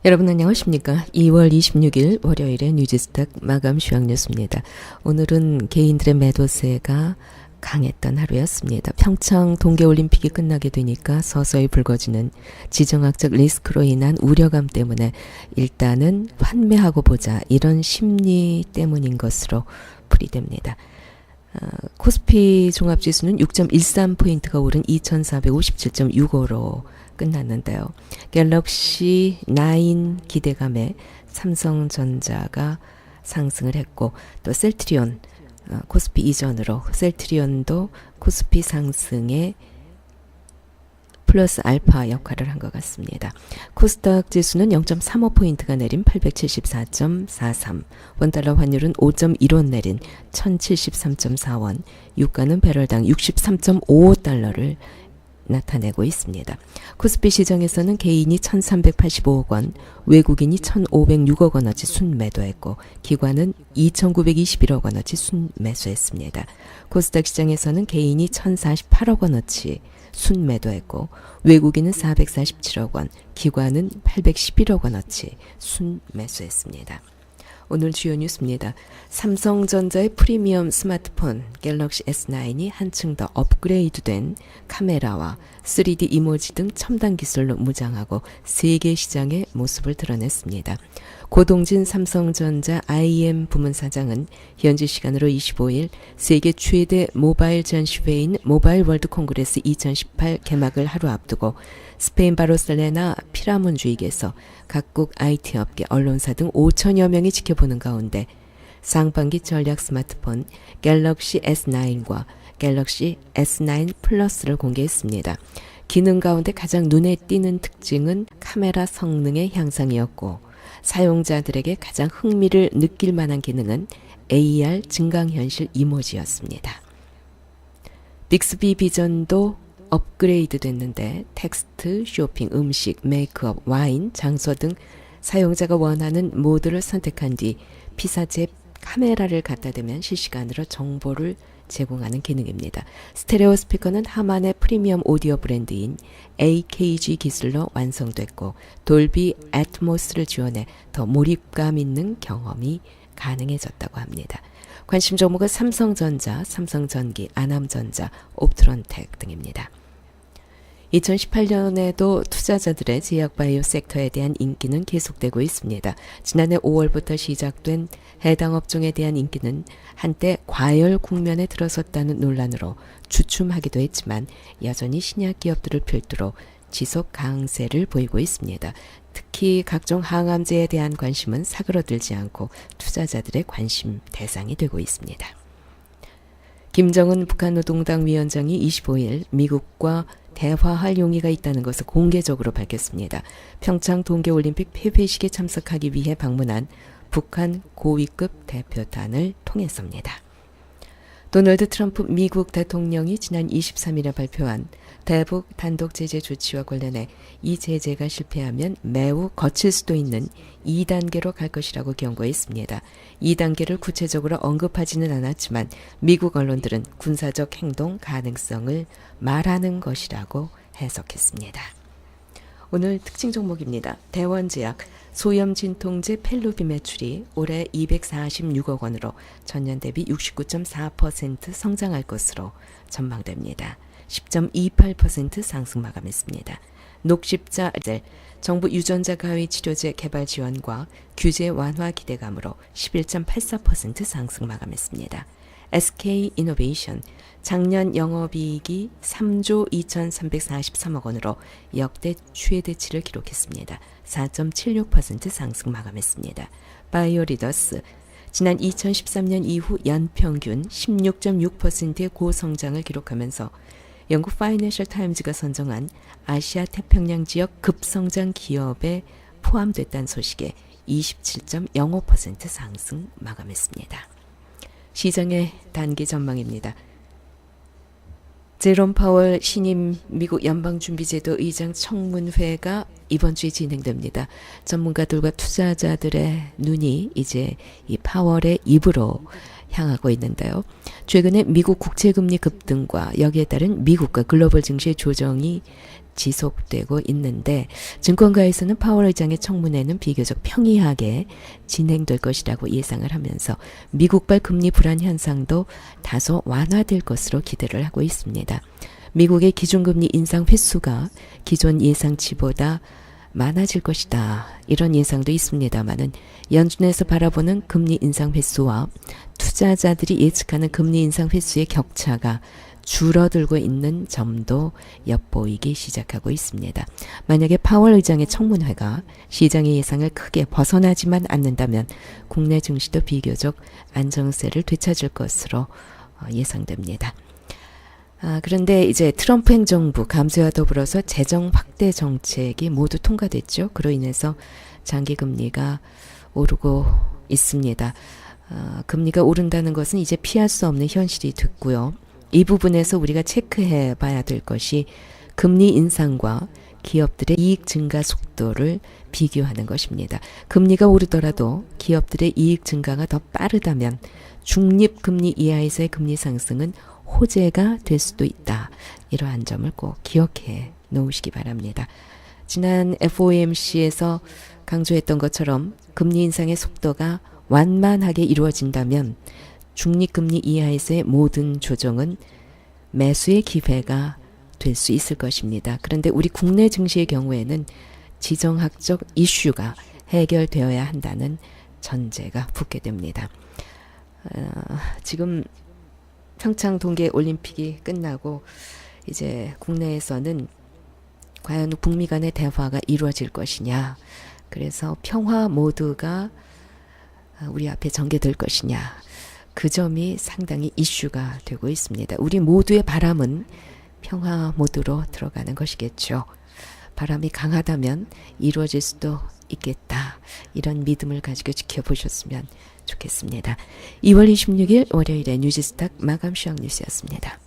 여러분 안녕하십니까? 2월 26일 월요일의 뉴지스탁 마감 시황 뉴스입니다. 오늘은 개인들의 매도세가 강했던 하루였습니다. 평창 동계올림픽이 끝나게 되니까 서서히 불거지는 지정학적 리스크로 인한 우려감 때문에 일단은 환매하고 보자, 이런 심리 때문인 것으로 풀이됩니다. 코스피 종합지수는 6.13포인트가 오른 2457.65로 끝났는데요. 갤럭시 9 기대감에 삼성전자가 상승을 했고, 또 셀트리온, 코스피 이전으로 셀트리온도 코스피 상승에 플러스 알파 역할을 한 것 같습니다. 코스닥 지수는 0.35포인트가 내린 874.43, 원달러 환율은 5.15원 내린 1073.4원, 유가는 배럴당 63.55달러를 나타내고 있습니다. 코스피 시장에서는 개인이 1,385억 원, 외국인이 1,506억 원어치 순매도했고, 기관은 2,921억 원어치 순매수했습니다. 코스닥 시장에서는 개인이 1,048억 원어치 순매도했고, 외국인은 447억 원, 기관은 811억 원어치 순매수했습니다. 오늘 주요 뉴스입니다. 삼성전자의 프리미엄 스마트폰 갤럭시 S9이 한층 더 업그레이드된 카메라와 3D 이모지 등 첨단 기술로 무장하고 세계 시장의 모습을 드러냈습니다. 고동진 삼성전자 IM 부문사장은 현지 시간으로 25일 세계 최대 모바일 전시회인 모바일 월드 콩그레스 2018 개막을 하루 앞두고 스페인 바르셀로나 피라몬주익에서 각국 IT 업계, 언론사 등 5천여 명이 지켜보는 가운데 상반기 전략 스마트폰 갤럭시 S9과 갤럭시 S9 플러스를 공개했습니다. 기능 가운데 가장 눈에 띄는 특징은 카메라 성능의 향상이었고, 사용자들에게 가장 흥미를 느낄 만한 기능은 AR 증강현실 이모지였습니다. 빅스비 비전도 업그레이드 됐는데 텍스트, 쇼핑, 음식, 메이크업, 와인, 장소 등 사용자가 원하는 모드를 선택한 뒤 피사체 카메라를 갖다 대면 실시간으로 정보를 제공하는 기능입니다. 스테레오 스피커는 하만의 프리미엄 오디오 브랜드인 AKG 기술로 완성됐고, 돌비 애트모스를 지원해 더 몰입감 있는 경험이 가능해졌다고 합니다. 관심 종목은 삼성전자, 삼성전기, 아남전자, 옵트론텍 등입니다. 2018년에도 투자자들의 제약바이오 섹터에 대한 인기는 계속되고 있습니다. 지난해 5월부터 시작된 해당 업종에 대한 인기는 한때 과열 국면에 들어섰다는 논란으로 주춤하기도 했지만 여전히 신약 기업들을 필두로 지속 강세를 보이고 있습니다. 특히 각종 항암제에 대한 관심은 사그러들지 않고 투자자들의 관심 대상이 되고 있습니다. 김정은 북한 노동당 위원장이 25일 미국과 대화할 용의가 있다는 것을 공개적으로 밝혔습니다. 평창 동계올림픽 폐회식에 참석하기 위해 방문한 북한 고위급 대표단을 통해서입니다. 도널드 트럼프 미국 대통령이 지난 23일에 발표한 대북 단독 제재 조치와 관련해 이 제재가 실패하면 매우 거칠 수도 있는 2단계로 갈 것이라고 경고했습니다. 2단계를 구체적으로 언급하지는 않았지만 미국 언론들은 군사적 행동 가능성을 말하는 것이라고 해석했습니다. 오늘 특징 종목입니다. 대원제약, 소염진통제 펠루비 매출이 올해 246억 원으로 전년 대비 69.4% 성장할 것으로 전망됩니다. 10.28% 상승 마감했습니다. 녹십자 정부 유전자 가위 치료제 개발 지원과 규제 완화 기대감으로 11.84% 상승 마감했습니다. SK 이노베이션 작년 영업이익이 3조 2,343억 원으로 역대 최대치를 기록했습니다. 4.76% 상승 마감했습니다. 바이오리더스 지난 2013년 이후 연평균 16.6%의 고성장을 기록하면서 영국 파이낸셜 타임즈가 선정한 아시아 태평양 지역 급성장 기업에 포함됐다는 소식에 27.05% 상승 마감했습니다. 시장의 단기 전망입니다. 제롬 파월 신임 미국 연방준비제도 의장 청문회가 이번 주에 진행됩니다. 전문가들과 투자자들의 눈이 이제 이 파월의 입으로 향하고 있는데요. 최근에 미국 국채금리 급등과 여기에 따른 미국과 글로벌 증시의 조정이 지속되고 있는데 증권가에서는 파월 의장의 청문회는 비교적 평이하게 진행될 것이라고 예상을 하면서 미국발 금리 불안 현상도 다소 완화될 것으로 기대를 하고 있습니다. 미국의 기준금리 인상 횟수가 기존 예상치보다 많아질 것이다. 이런 예상도 있습니다만은 연준에서 바라보는 금리 인상 횟수와 투자자들이 예측하는 금리 인상 횟수의 격차가 줄어들고 있는 점도 엿보이기 시작하고 있습니다. 만약에 파월 의장의 청문회가 시장의 예상을 크게 벗어나지만 않는다면 국내 증시도 비교적 안정세를 되찾을 것으로 예상됩니다. 그런데 이제 트럼프 행정부 감세와 더불어서 재정 확대 정책이 모두 통과됐죠. 그로 인해서 장기 금리가 오르고 있습니다. 금리가 오른다는 것은 이제 피할 수 없는 현실이 됐고요. 이 부분에서 우리가 체크해 봐야 될 것이 금리 인상과 기업들의 이익 증가 속도를 비교하는 것입니다. 금리가 오르더라도 기업들의 이익 증가가 더 빠르다면 중립금리 이하에서의 금리 상승은 호재가 될 수도 있다. 이러한 점을 꼭 기억해 놓으시기 바랍니다. 지난 FOMC에서 강조했던 것처럼 금리 인상의 속도가 완만하게 이루어진다면 중립금리 이하에서의 모든 조정은 매수의 기회가 될 수 있을 것입니다. 그런데 우리 국내 증시의 경우에는 지정학적 이슈가 해결되어야 한다는 전제가 붙게 됩니다. 지금 평창 동계 올림픽이 끝나고 이제 국내에서는 과연 북미 간의 대화가 이루어질 것이냐, 그래서 평화 모드가 우리 앞에 전개될 것이냐, 그 점이 상당히 이슈가 되고 있습니다. 우리 모두의 바람은 평화 모드로 들어가는 것이겠죠. 바람이 강하다면 이루어질 수도 있겠다. 이런 믿음을 가지고 지켜보셨으면 좋겠습니다. 2월 26일 월요일에 뉴지스탁 마감 시황 뉴스였습니다.